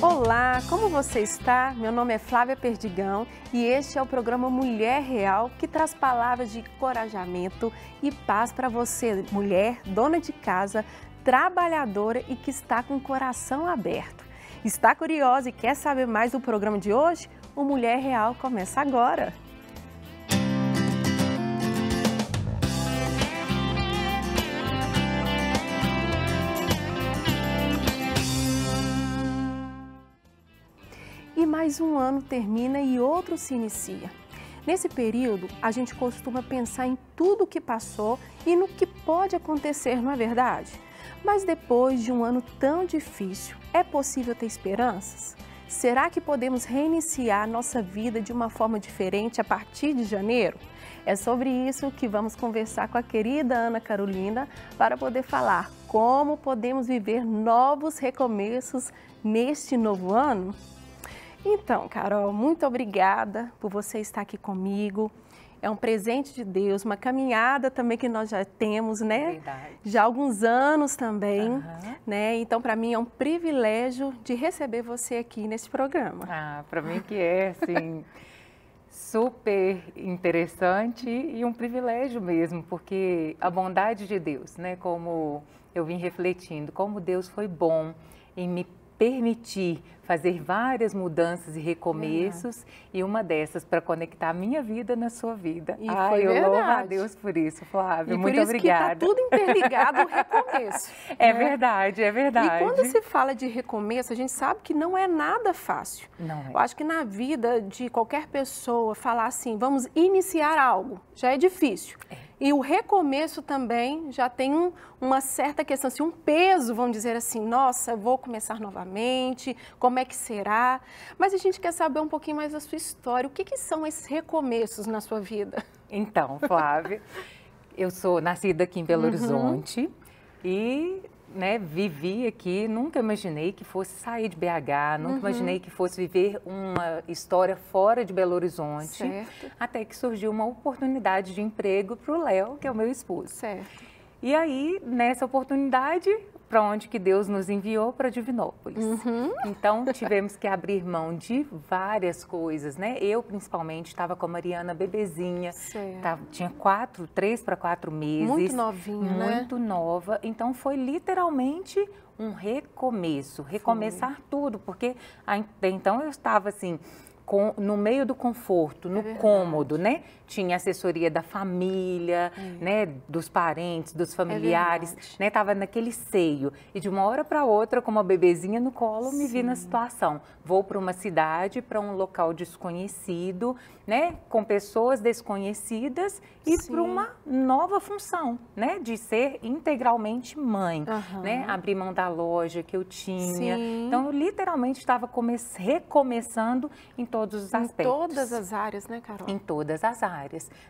Olá, como você está? Meu nome é Flávia Perdigão e este é o programa Mulher Real, que traz palavras de encorajamento e paz para você, mulher, dona de casa, trabalhadora e que está com o coração aberto. Está curiosa e quer saber mais do programa de hoje? O Mulher Real começa agora! E mais um ano termina e outro se inicia. Nesse período, a gente costuma pensar em tudo o que passou e no que pode acontecer, não é verdade? Mas depois de um ano tão difícil, é possível ter esperanças? Será que podemos reiniciar nossa vida de uma forma diferente a partir de janeiro? É sobre isso que vamos conversar com a querida Ana Carolina para poder falar como podemos viver novos recomeços neste novo ano. Então, Carol, muito obrigada por você estar aqui comigo. É um presente de Deus, uma caminhada também que nós já temos, né? Verdade. Já há alguns anos também, né? Então, para mim é um privilégio de receber você aqui nesse programa. Ah, para mim que é, assim, super interessante e um privilégio mesmo, porque a bondade de Deus, né? Como eu vim refletindo, como Deus foi bom em me permitir fazer várias mudanças e recomeços e uma dessas para conectar a minha vida na sua vida. E foi eu verdade. louvo a Deus por isso, Flávia. E muito por isso obrigada. que está tudo interligado ao recomeço. É né? verdade, é verdade. E quando se fala de recomeço, a gente sabe que não é nada fácil. Não é. Eu acho que na vida de qualquer pessoa, falar assim, vamos iniciar algo, já é difícil. E o recomeço também já tem uma certa questão, assim, um peso, vamos dizer assim, nossa, eu vou começar novamente, como é que será? Mas a gente quer saber um pouquinho mais da sua história, o que são esses recomeços na sua vida? Então, Flávia, eu sou nascida aqui em Belo Horizonte e vivi aqui, nunca imaginei que fosse sair de BH, nunca imaginei que fosse viver uma história fora de Belo Horizonte, Certo. até que surgiu uma oportunidade de emprego para o Léo, que é o meu esposo. Certo. E aí, nessa oportunidade, para onde que Deus nos enviou? Para Divinópolis. Então, tivemos que abrir mão de várias coisas, né? Eu, principalmente, estava com a Mariana bebezinha, tinha 3 para 4 meses. Muito novinha, né? Muito nova. Então, foi literalmente um recomeço, recomeçar tudo, porque até então eu estava assim, no meio do conforto, no cômodo, né? Tinha assessoria da família, né? Dos parentes, dos familiares, né? Tava naquele seio. E de uma hora para outra, com uma bebezinha no colo, me vi na situação. Vou para uma cidade, para um local desconhecido, né? Com pessoas desconhecidas e para uma nova função, né? De ser integralmente mãe, né? Abrir mão da loja que eu tinha. Então, eu literalmente estava recomeçando em todos os aspectos. Em todas as áreas, né, Carol? Em todas as áreas,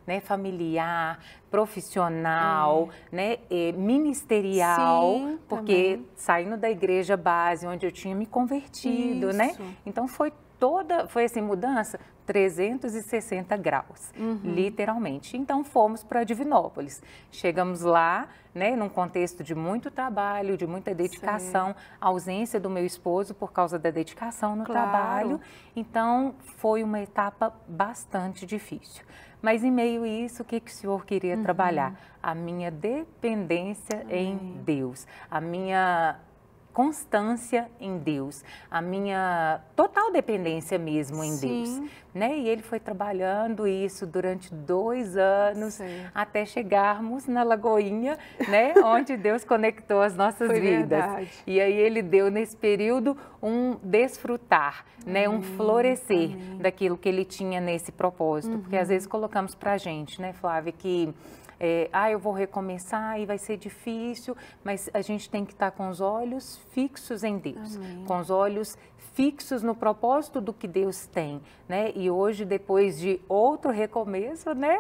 né? Familiar, profissional, né? Ministerial, porque saindo da igreja base, onde eu tinha me convertido, né? Então, foi assim, mudança 360 graus, literalmente. Então, fomos para Divinópolis. Chegamos lá, né, num contexto de muito trabalho, de muita dedicação, ausência do meu esposo por causa da dedicação no trabalho. Então, foi uma etapa bastante difícil. Mas, em meio a isso, o que o Senhor queria trabalhar? A minha dependência em Deus, a minha constância em Deus, a minha total dependência mesmo em Deus, né? E Ele foi trabalhando isso durante 2 anos, até chegarmos na Lagoinha, né? Onde Deus conectou as nossas vidas. E aí Ele deu nesse período um desfrutar, né? Um florescer daquilo que Ele tinha nesse propósito, porque às vezes colocamos pra gente, né, Flávia, que eu vou recomeçar e vai ser difícil, mas a gente tem que estar com os olhos fixos em Deus, com os olhos fixos no propósito do que Deus tem, né? E hoje, depois de outro recomeço, né?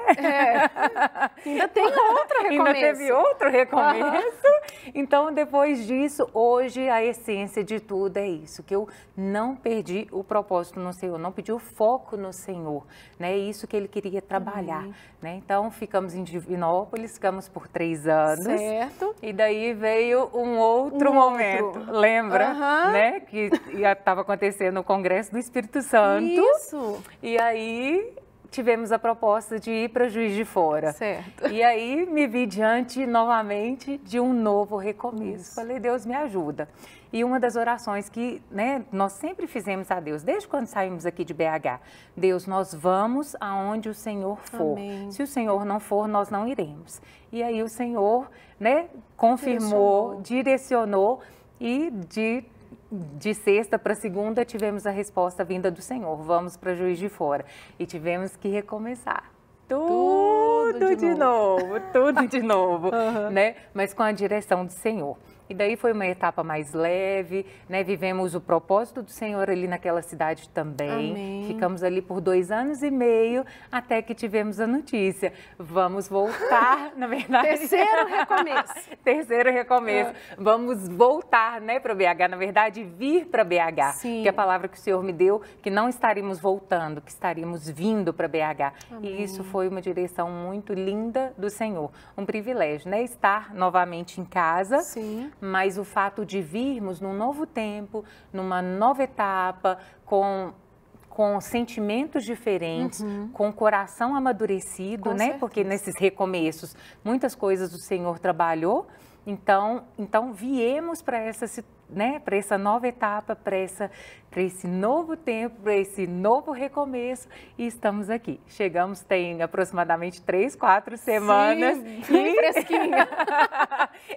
Ainda tem outro recomeço. Ainda teve outro recomeço. Então, depois disso, hoje a essência de tudo é isso, que eu não perdi o propósito no Senhor, não perdi o foco no Senhor, né? Isso que Ele queria trabalhar, né? Então, ficamos em Divinópolis Florianópolis, ficamos por 3 anos. Certo. E daí veio um outro momento, lembra? Né? Que estava acontecendo o Congresso do Espírito Santo. Isso. E aí tivemos a proposta de ir para Juiz de Fora. Certo. E aí me vi diante novamente de um novo recomeço. Falei, Deus me ajuda. E uma das orações que, né, nós sempre fizemos a Deus, desde quando saímos aqui de BH, Deus, nós vamos aonde o Senhor for. Amém. Se o Senhor não for, nós não iremos. E aí o Senhor, né, confirmou, direcionou e de sexta para segunda tivemos a resposta vinda do Senhor, vamos para Juiz de Fora. E tivemos que recomeçar. Tudo de novo, tudo de novo, né? Mas com a direção do Senhor. E daí foi uma etapa mais leve, né? Vivemos o propósito do Senhor ali naquela cidade também. Amém. Ficamos ali por 2 anos e meio, até que tivemos a notícia. Vamos voltar, na verdade. Terceiro recomeço. Terceiro recomeço. Vamos voltar, né, para BH. Na verdade, vir para BH. Sim. Que é a palavra que o Senhor me deu, que não estaríamos voltando, que estaríamos vindo para BH. Amém. E isso foi uma direção muito linda do Senhor. Um privilégio, né? Estar novamente em casa. Sim. Mas o fato de virmos num novo tempo, numa nova etapa, com sentimentos diferentes, com o coração amadurecido, com né? Certeza. Porque nesses recomeços, muitas coisas o Senhor trabalhou. Então viemos para essa nova etapa, para esse novo tempo, para esse novo recomeço e estamos aqui. Chegamos tem aproximadamente 3, 4 semanas. Sim, bem fresquinha.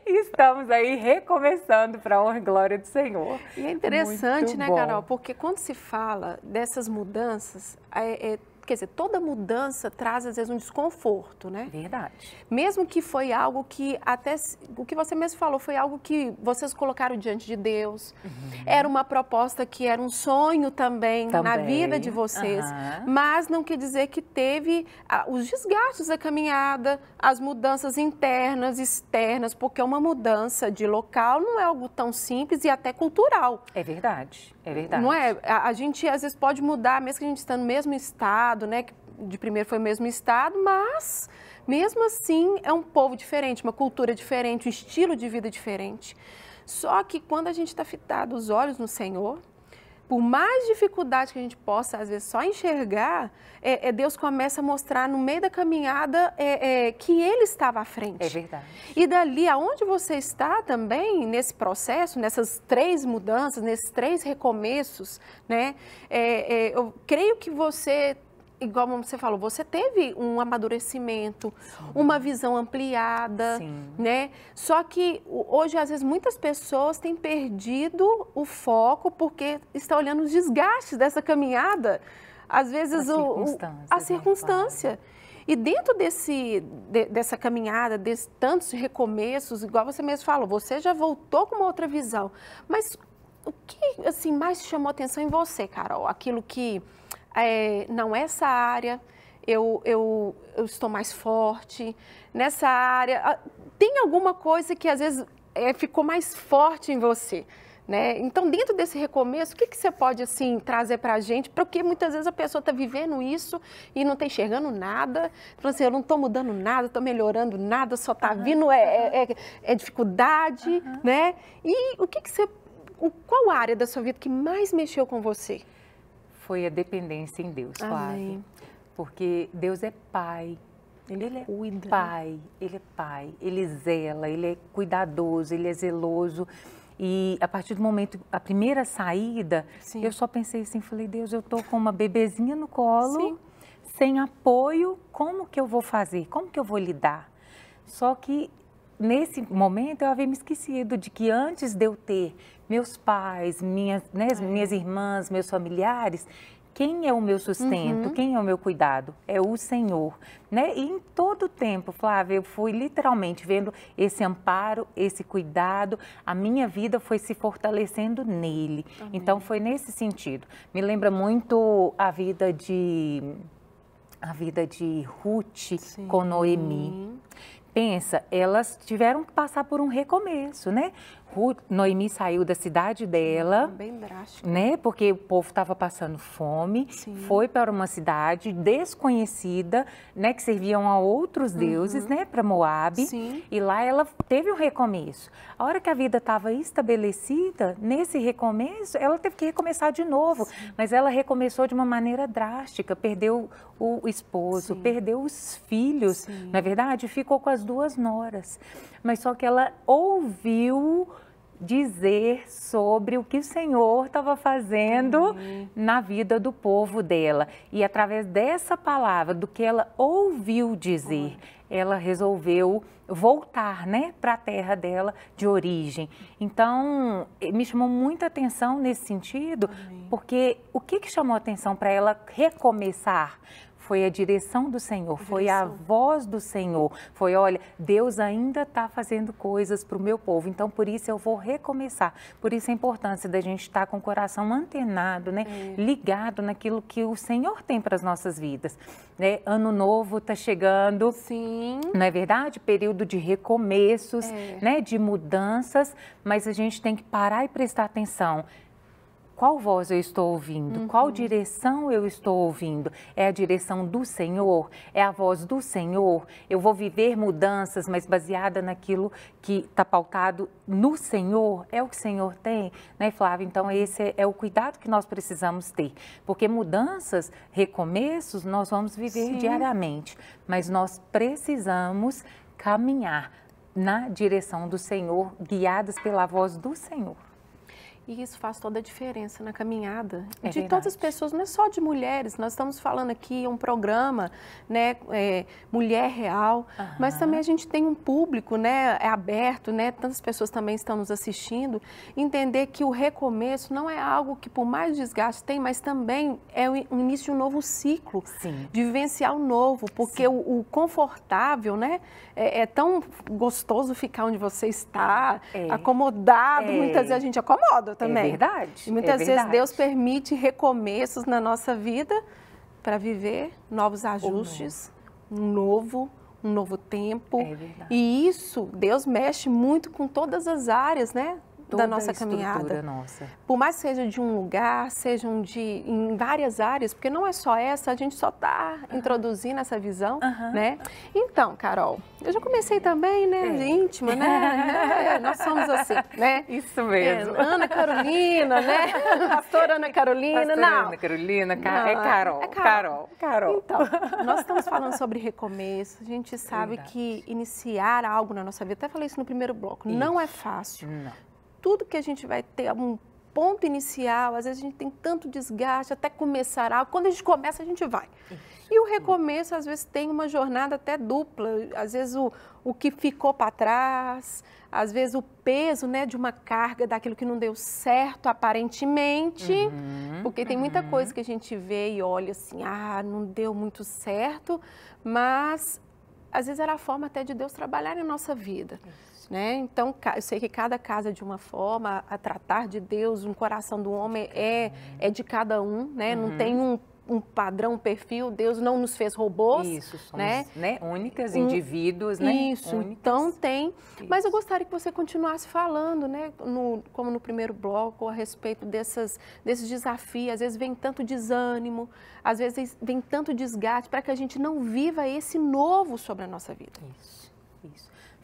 E estamos aí recomeçando para a honra e glória do Senhor. E é interessante, né, Carol? Porque quando se fala dessas mudanças, quer dizer, toda mudança traz, às vezes, um desconforto, né? Verdade. Mesmo que foi algo que, até o que você mesmo falou, foi algo que vocês colocaram diante de Deus. Era uma proposta que era um sonho também. Na vida de vocês. Mas não quer dizer que teve os desgastes da caminhada, as mudanças internas, externas, porque uma mudança de local não é algo tão simples e até cultural. É verdade, é verdade. Não é? A gente, às vezes, pode mudar, mesmo que a gente está no mesmo estado, né? Que de primeiro foi o mesmo estado, mas mesmo assim é um povo diferente, uma cultura diferente, um estilo de vida diferente. Só que quando a gente está fitado os olhos no Senhor, por mais dificuldade que a gente possa, às vezes, só enxergar, Deus começa a mostrar no meio da caminhada que Ele estava à frente. É verdade. E dali, aonde você está também, nesse processo, nessas 3 mudanças, nesses 3 recomeços, né? Eu creio que você, igual você falou, você teve um amadurecimento, uma visão ampliada, né? Só que hoje, às vezes, muitas pessoas têm perdido o foco porque estão olhando os desgastes dessa caminhada, às vezes a circunstância. E dentro dessa caminhada, desses tantos recomeços, igual você mesmo falou, você já voltou com uma outra visão. Mas o que assim, mais chamou atenção em você, Carol? Aquilo que não, essa área eu estou mais forte, nessa área tem alguma coisa que às vezes ficou mais forte em você, né? Então, dentro desse recomeço, o que você pode assim trazer para a gente? Porque muitas vezes a pessoa está vivendo isso e não está enxergando nada, falando assim, eu não estou mudando nada, estou melhorando nada, só está vindo dificuldade, né? E o que você, qual área da sua vida que mais mexeu com você? Foi a dependência em Deus, Flávia. Porque Deus é Pai, Ele é Pai, Ele é Pai, Ele zela, Ele é cuidadoso, Ele é zeloso. E a partir do momento, a primeira saída, eu só pensei assim, falei, Deus, eu tô com uma bebezinha no colo, sem apoio, como que eu vou fazer? Como que eu vou lidar? Só que nesse momento eu havia me esquecido de que antes de eu ter meus pais, minhas irmãs, meus familiares, quem é o meu sustento, quem é o meu cuidado? É o Senhor, né? E em todo o tempo, Flávia, eu fui literalmente vendo esse amparo, esse cuidado, a minha vida foi se fortalecendo nele. Amém. Então, foi nesse sentido. Me lembra muito a vida de Ruth com Noemi. Pensa, elas tiveram que passar por um recomeço, né? Noemi saiu da cidade dela, bem drástico, né? Porque o povo estava passando fome, Sim. foi para uma cidade desconhecida, né? Que serviam a outros deuses, né? Para Moabe. Sim. E lá ela teve um recomeço. A hora que a vida estava estabelecida, nesse recomeço, ela teve que recomeçar de novo. Sim. Mas ela recomeçou de uma maneira drástica, perdeu o esposo, Sim. perdeu os filhos, Sim. na verdade, ficou com as 2 noras. Mas só que ela ouviu dizer sobre o que o Senhor estava fazendo na vida do povo dela. E através dessa palavra, do que ela ouviu dizer, ela resolveu voltar, né, para a terra dela de origem. Então, me chamou muita atenção nesse sentido, porque o que chamou a atenção para ela recomeçar? Foi a direção do Senhor, foi a voz do Senhor, foi, olha, Deus ainda está fazendo coisas para o meu povo, então por isso eu vou recomeçar. Por isso a importância da gente estar com o coração antenado, né, ligado naquilo que o Senhor tem para as nossas vidas. Né? Ano novo está chegando, Sim. Não é verdade? Período de recomeços, né, de mudanças, mas a gente tem que parar e prestar atenção. Qual voz eu estou ouvindo? Qual direção eu estou ouvindo? É a direção do Senhor? É a voz do Senhor? Eu vou viver mudanças, mas baseada naquilo que está pautado no Senhor? É o que o Senhor tem? Né, Flávia? Então, esse é o cuidado que nós precisamos ter. Porque mudanças, recomeços, nós vamos viver diariamente. Mas nós precisamos caminhar na direção do Senhor, guiadas pela voz do Senhor. E isso faz toda a diferença na caminhada de verdade. todas as pessoas, não é só de mulheres. Nós estamos falando aqui um programa, né, Mulher Real, mas também a gente tem um público, né, aberto, né, tantas pessoas também estão nos assistindo. Entender que o recomeço não é algo que por mais desgaste tem, mas também é o início de um novo ciclo, Sim. de vivenciar o novo, porque o confortável, né, é tão gostoso ficar onde você está, acomodado, muitas vezes a gente acomoda também. É verdade. E muitas vezes Deus permite recomeços na nossa vida para viver novos ajustes, um novo tempo. É verdade. E isso, Deus mexe muito com todas as áreas, né, da nossa caminhada. Nossa. Por mais que seja de um lugar, sejam em várias áreas, porque não é só essa, a gente só está introduzindo essa visão, né? Então, Carol, eu já comecei também, né, íntima, né? Nós somos assim, né? Isso mesmo. Ana Carolina, né? Pastora Ana Carolina, Pastora não. Ana Carolina, Não, Carol. Carol. Então, nós estamos falando sobre recomeço, a gente sabe que iniciar algo na nossa vida, até falei isso no primeiro bloco, não é fácil. Não. Tudo que a gente vai ter um ponto inicial, às vezes a gente tem tanto desgaste até começar algo. Quando a gente começa, a gente vai. E o recomeço, às vezes, tem uma jornada até dupla. Às vezes, o que ficou para trás, às vezes, o peso, né, de uma carga daquilo que não deu certo, aparentemente. Porque tem muita coisa que a gente vê e olha assim, não deu muito certo, mas às vezes era a forma até de Deus trabalhar em nossa vida. Né? Então, eu sei que cada casa é de uma forma, a tratar de Deus, um coração do homem é de cada um, né? Não tem um padrão, um perfil, Deus não nos fez robôs. Isso, somos, né? Únicas, indivíduos, né? Isso, Únicas. Então tem. Mas eu gostaria que você continuasse falando, né? Como no primeiro bloco, a respeito desses desafios. Às vezes vem tanto desânimo, às vezes vem tanto desgaste para que a gente não viva esse novo sobre a nossa vida. Isso.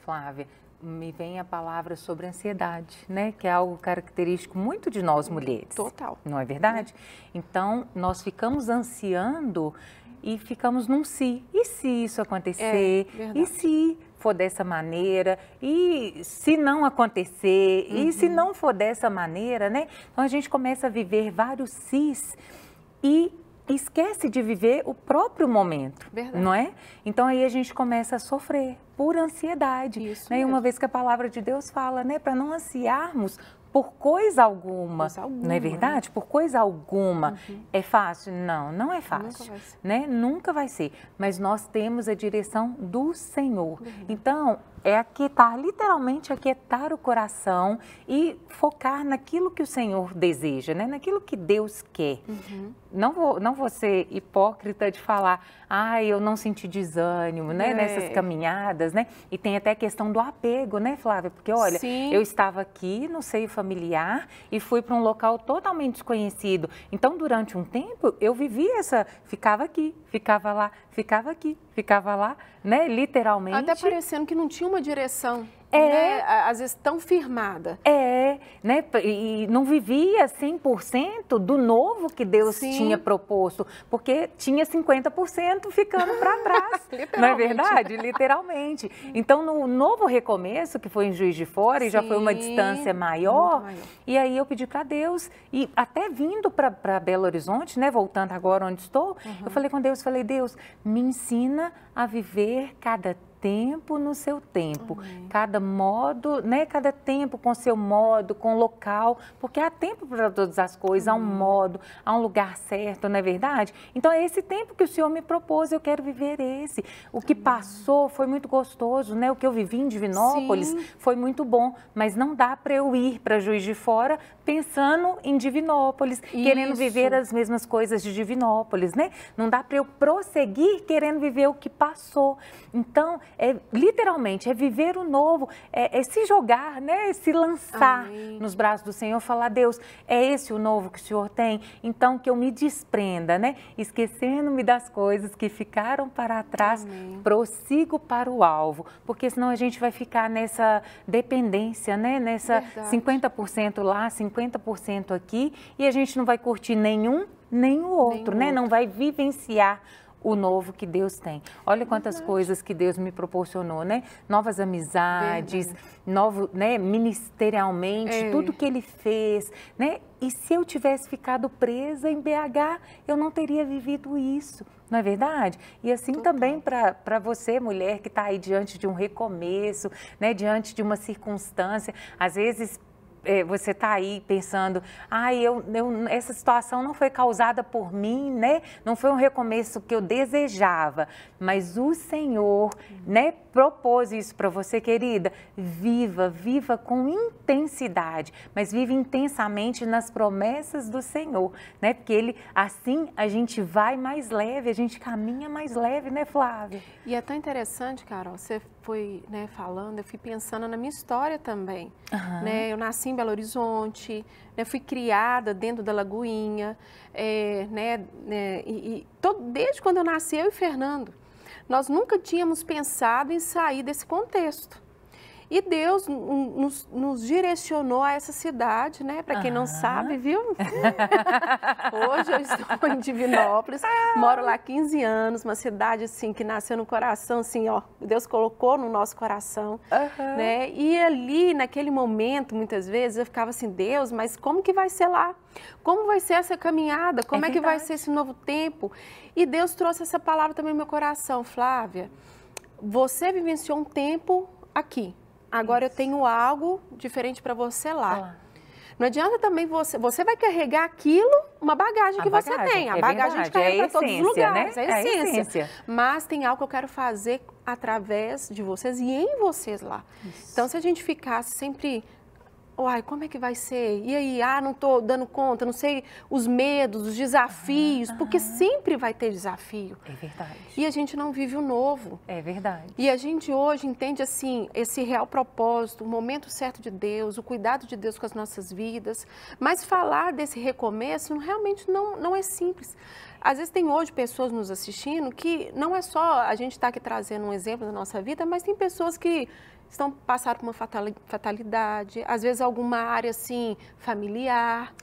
Flávia, me vem a palavra sobre ansiedade, né? Que é algo característico muito de nós mulheres. Total. Não é verdade? Então, nós ficamos ansiando e ficamos num si. E se isso acontecer? E se for dessa maneira? E se não acontecer? E se não for dessa maneira, né? Então, a gente começa a viver vários sis e esquece de viver o próprio momento, não é? Então aí a gente começa a sofrer por ansiedade, Isso né? E uma vez que a palavra de Deus fala, né, para não ansiarmos por coisa alguma, não é verdade? Por coisa alguma. É fácil? Não, não é fácil, né? Nunca vai ser. Mas nós temos a direção do Senhor. Então, é aquietar, literalmente aquietar o coração e focar naquilo que o Senhor deseja, né? Naquilo que Deus quer. Não vou ser hipócrita de falar, eu não senti desânimo, né? Nessas caminhadas, né? E tem até a questão do apego, né, Flávia? Porque, olha, eu estava aqui no seio familiar e fui para um local totalmente desconhecido. Então, durante um tempo, eu vivi ficava aqui, ficava lá, ficava aqui, ficava lá, né? Literalmente. Até parecendo que não tinha uma direção. Né? Às vezes tão firmada. Né? E não vivia 100% do novo que Deus tinha proposto, porque tinha 50% ficando para trás, não é verdade? Literalmente. Então, no novo recomeço, que foi em Juiz de Fora, e já foi uma distância maior, e aí eu pedi para Deus, e até vindo para Belo Horizonte, né? Voltando agora onde estou, eu falei com Deus, Deus, me ensina a viver cada tempo no seu tempo, cada modo, né? Cada tempo com seu modo, com local, porque há tempo para todas as coisas, há um modo, há um lugar certo, não é verdade? Então é esse tempo que o Senhor me propôs, eu quero viver esse. O que passou foi muito gostoso, né? O que eu vivi em Divinópolis foi muito bom, mas não dá para eu ir para Juiz de Fora pensando em Divinópolis, querendo viver as mesmas coisas de Divinópolis, né? Não dá para eu prosseguir querendo viver o que passou. Então, literalmente, é viver o novo, é se jogar, né? É se lançar nos braços do Senhor, falar, Deus, é esse o novo que o Senhor tem? Então, que eu me desprenda, né? Esquecendo-me das coisas que ficaram para trás, prossigo para o alvo, porque senão a gente vai ficar nessa dependência, né? Nessa 50% lá, 50% aqui, e a gente não vai curtir nenhum, nem o outro, né? Não vai vivenciar o novo que Deus tem. Olha quantas coisas que Deus me proporcionou, né? Novas amizades, novo, né? Ministerialmente, tudo que Ele fez, né? E se eu tivesse ficado presa em BH, eu não teria vivido isso, não é verdade? E assim também para você, mulher, que está aí diante de um recomeço, né? Diante de uma circunstância, às vezes você está aí pensando, essa situação não foi causada por mim, né? Não foi um recomeço que eu desejava, mas o Senhor, né, propôs isso para você, querida. Viva com intensidade, mas viva intensamente nas promessas do Senhor, né? Porque assim a gente vai mais leve, a gente caminha mais leve, né, Flávia? E é tão interessante, Carol, você foi, né, falando, eu fui pensando na minha história também, né? Eu nasci em Belo Horizonte, né, fui criada dentro da Lagoinha, desde quando eu nasci, eu e Fernando, nós nunca tínhamos pensado em sair desse contexto. E Deus nos direcionou a essa cidade, né? Para quem não sabe, viu? Hoje eu estou em Divinópolis, moro lá há 15 anos, uma cidade assim que nasceu no coração, assim, ó, Deus colocou no nosso coração, né? E ali, naquele momento, muitas vezes, eu ficava assim, Deus, mas como que vai ser lá? Como vai ser essa caminhada? Como é que vai ser esse novo tempo? E Deus trouxe essa palavra também no meu coração, Flávia, você vivenciou um tempo aqui. Agora eu tenho algo diferente para você lá. Não adianta também você vai carregar aquilo, uma bagagem que você tem. A bagagem a gente carrega para todos os lugares, né? É a essência. Mas tem algo que eu quero fazer através de vocês e em vocês lá. Então, se a gente ficasse sempre... Uai, como é que vai ser? E aí, não estou dando conta, não sei os medos, os desafios, porque sempre vai ter desafio. É verdade. E a gente não vive o novo. É verdade. E a gente hoje entende, assim, esse real propósito, o momento certo de Deus, o cuidado de Deus com as nossas vidas. Mas falar desse recomeço realmente não é simples. Às vezes tem hoje pessoas nos assistindo que não é só a gente estar aqui trazendo um exemplo da nossa vida, mas tem pessoas que passaram por uma fatalidade, às vezes alguma área assim familiar,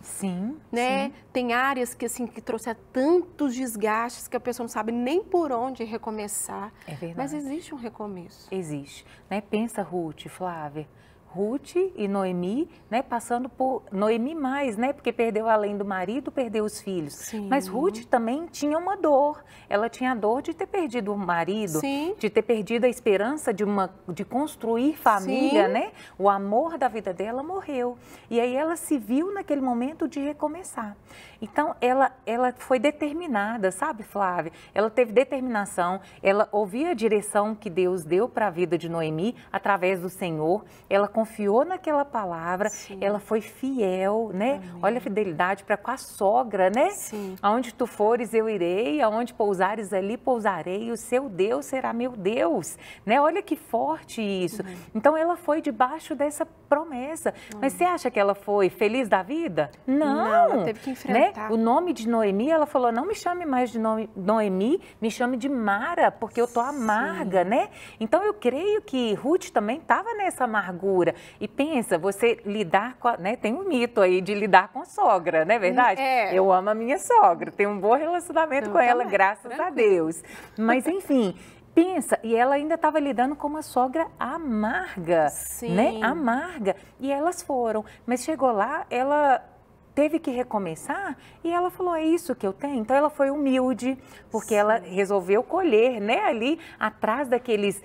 né? Tem áreas que assim que trouxeram tantos desgastes que a pessoa não sabe nem por onde recomeçar. É verdade. Mas existe um recomeço. Existe, né? Pensa, Ruth, Flávia. Ruth e Noemi, né, passando por Noemi mais, né, porque perdeu além do marido, perdeu os filhos. Sim. Mas Ruth também tinha uma dor. Ela tinha a dor de ter perdido o marido, Sim. de ter perdido a esperança de construir família, Sim. né? O amor da vida dela morreu. E aí ela se viu naquele momento de recomeçar. Então ela foi determinada, sabe, Flávia? Ela teve determinação, ela ouvia a direção que Deus deu para a vida de Noemi através do Senhor. Ela confiou naquela palavra, Sim. ela foi fiel, né? Amém. Olha a fidelidade para com a sogra, né? Sim. Aonde tu fores eu irei, aonde pousares ali pousarei, o seu Deus será meu Deus, né? Olha que forte isso. Então ela foi debaixo dessa promessa. Mas você acha que ela foi feliz da vida? Não. Ela teve que enfrentar. Né? O nome de Noemi, ela falou, não me chame mais de Noemi, me chame de Mara, porque eu tô amarga, né? Então eu creio que Ruth também estava nessa amargura. E pensa, você lidar com, né? Tem um mito aí de lidar com sogra, não é verdade? Eu amo a minha sogra, tenho um bom relacionamento com ela, graças a Deus. Mas enfim, pensa, e ela ainda estava lidando com uma sogra amarga, né? Amarga. E elas foram, mas chegou lá, ela teve que recomeçar e ela falou, é isso que eu tenho. Então ela foi humilde, porque ela resolveu colher, né, ali atrás daqueles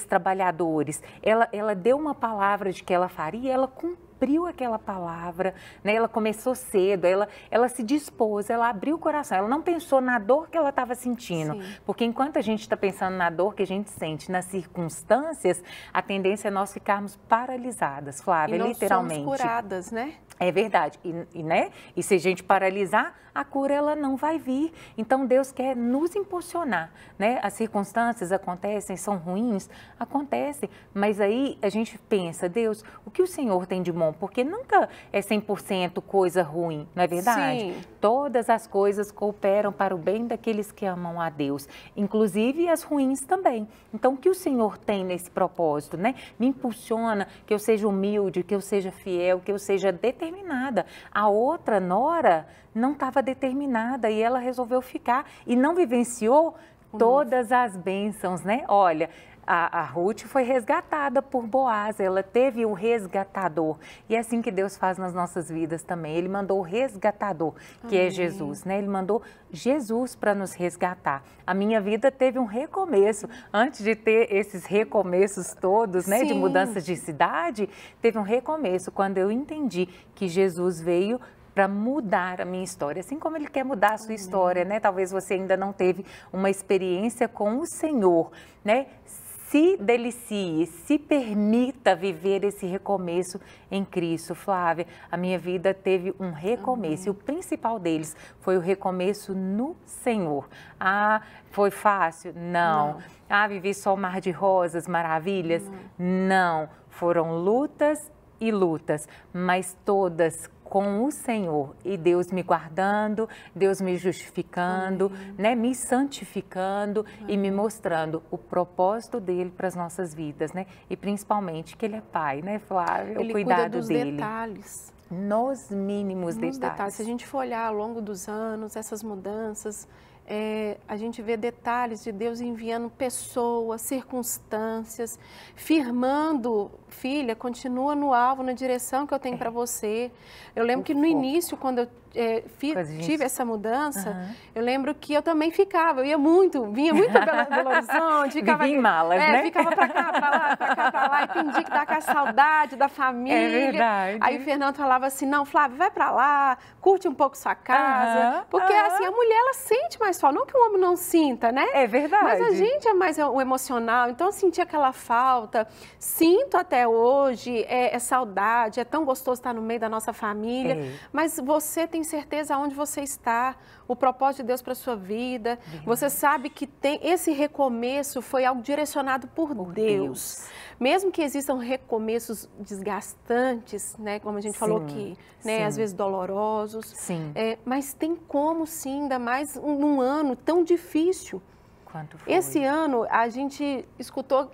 trabalhadores. Ela deu uma palavra de que ela faria, ela cumpriu aquela palavra, né? Ela começou cedo, ela se dispôs, ela abriu o coração, ela não pensou na dor que ela estava sentindo, porque enquanto a gente está pensando na dor que a gente sente nas circunstâncias, a tendência é nós ficarmos paralisadas, Flávia, e não literalmente. Somos curadas, né? É verdade, né? E se a gente paralisar, a cura ela não vai vir. Então Deus quer nos impulsionar, né? As circunstâncias acontecem, são ruins, acontecem, mas aí a gente pensa, Deus, o que o Senhor tem de bom? Porque nunca é 100% coisa ruim, não é verdade? Sim. Todas as coisas cooperam para o bem daqueles que amam a Deus, inclusive as ruins também. Então o que o Senhor tem nesse propósito, né? Me impulsiona que eu seja humilde, que eu seja fiel, que eu seja determinada. A outra nora não estava determinada e ela resolveu ficar e não vivenciou todas as bênçãos, né? Olha, a Ruth foi resgatada por Boaz, ela teve o resgatador. E é assim que Deus faz nas nossas vidas também. Ele mandou o resgatador, que é Jesus, né? Ele mandou Jesus para nos resgatar. A minha vida teve um recomeço. Antes de ter esses recomeços todos, né? De mudanças de cidade, teve um recomeço quando eu entendi que Jesus veio para mudar a minha história, assim como Ele quer mudar a sua história, né? Talvez você ainda não teve uma experiência com o Senhor, né? Se delicie, se permita viver esse recomeço em Cristo. Flávia, a minha vida teve um recomeço e o principal deles foi o recomeço no Senhor. Ah, foi fácil? Não. Ah, vivi só o mar de rosas, maravilhas? Não. Foram lutas e lutas, mas todas com o Senhor e Deus me guardando, Deus me justificando, né, me santificando e me mostrando o propósito dele para as nossas vidas, né? E principalmente que ele é pai, né, Flávia? Ele o cuidado cuida dos dele. detalhes. Nos mínimos detalhes. Se a gente for olhar ao longo dos anos, essas mudanças, a gente vê detalhes de Deus enviando pessoas, circunstâncias, firmando, filha, continua no alvo, na direção que eu tenho para você. Eu lembro que no início, quando eu tive essa mudança, eu lembro que eu também ficava, eu ia muito, vinha muito para Belo Horizonte, ficava em malas, né? Ficava para cá, para lá, para cá, para lá, e entendi que dá com a saudade da família. É verdade. Aí o Fernando falava assim, não, Flávia, vai para lá, curte um pouco sua casa, porque assim, a mulher, ela sente mais falta, não que o homem não sinta, né? É verdade. Mas a gente é mais o emocional, então eu senti aquela falta, sinto até hoje, é saudade, é tão gostoso estar no meio da nossa família, mas você tem certeza aonde você está, o propósito de Deus para a sua vida, você sabe que tem esse recomeço foi algo direcionado por Deus. Mesmo que existam recomeços desgastantes, né, como a gente falou aqui, né, às vezes dolorosos, mas tem como sim, ainda mais num ano tão difícil. Quanto foi? Esse ano a gente escutou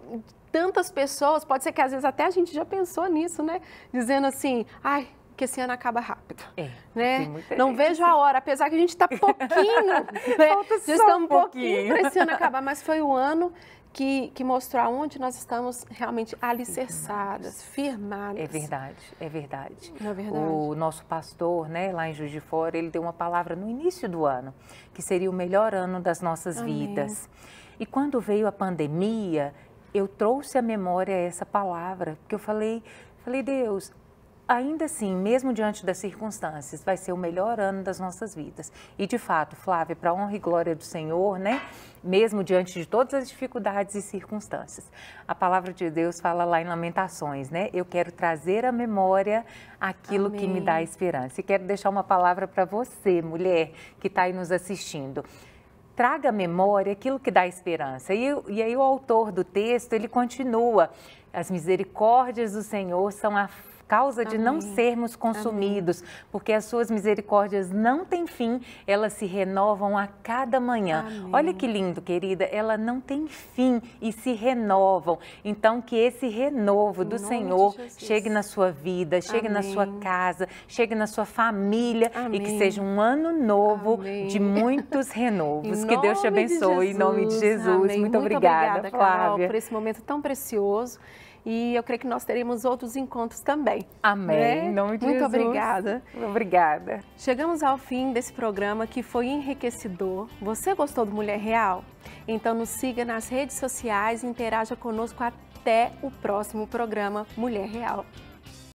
tantas pessoas, pode ser que às vezes até a gente já pensou nisso, né, dizendo assim, ai, que esse ano acaba rápido, né? Não vejo a hora, apesar que a gente está pouquinho, né? Falta só um pouquinho para esse ano acabar, mas foi o ano que mostrou aonde nós estamos realmente alicerçadas, firmadas. É verdade, é verdade. Não é verdade? O nosso pastor, né, lá em Juiz de Fora, ele deu uma palavra no início do ano, que seria o melhor ano das nossas vidas. E quando veio a pandemia, eu trouxe à memória essa palavra, porque eu falei, Deus, ainda assim, mesmo diante das circunstâncias, vai ser o melhor ano das nossas vidas. E de fato, Flávia, para a honra e glória do Senhor, né? Mesmo diante de todas as dificuldades e circunstâncias. A palavra de Deus fala lá em Lamentações, né? Eu quero trazer à memória aquilo que me dá esperança. E quero deixar uma palavra para você, mulher, que está aí nos assistindo. Traga à memória aquilo que dá esperança. E aí o autor do texto, ele continua. As misericórdias do Senhor são a causa de não sermos consumidos, porque as suas misericórdias não têm fim, elas se renovam a cada manhã. Olha que lindo, querida, ela não tem fim e se renovam. Então, que esse renovo do Senhor chegue na sua vida, chegue na sua casa, chegue na sua família e que seja um ano novo de muitos renovos. Que Deus te abençoe, em nome de Jesus. Muito obrigada, Flávia, Carol, por esse momento tão precioso. E eu creio que nós teremos outros encontros também. Amém. Né? Em nome de Muito Jesus. obrigada. Obrigada. Chegamos ao fim desse programa que foi enriquecedor. Você gostou do Mulher Real? Então nos siga nas redes sociais e interaja conosco até o próximo programa Mulher Real.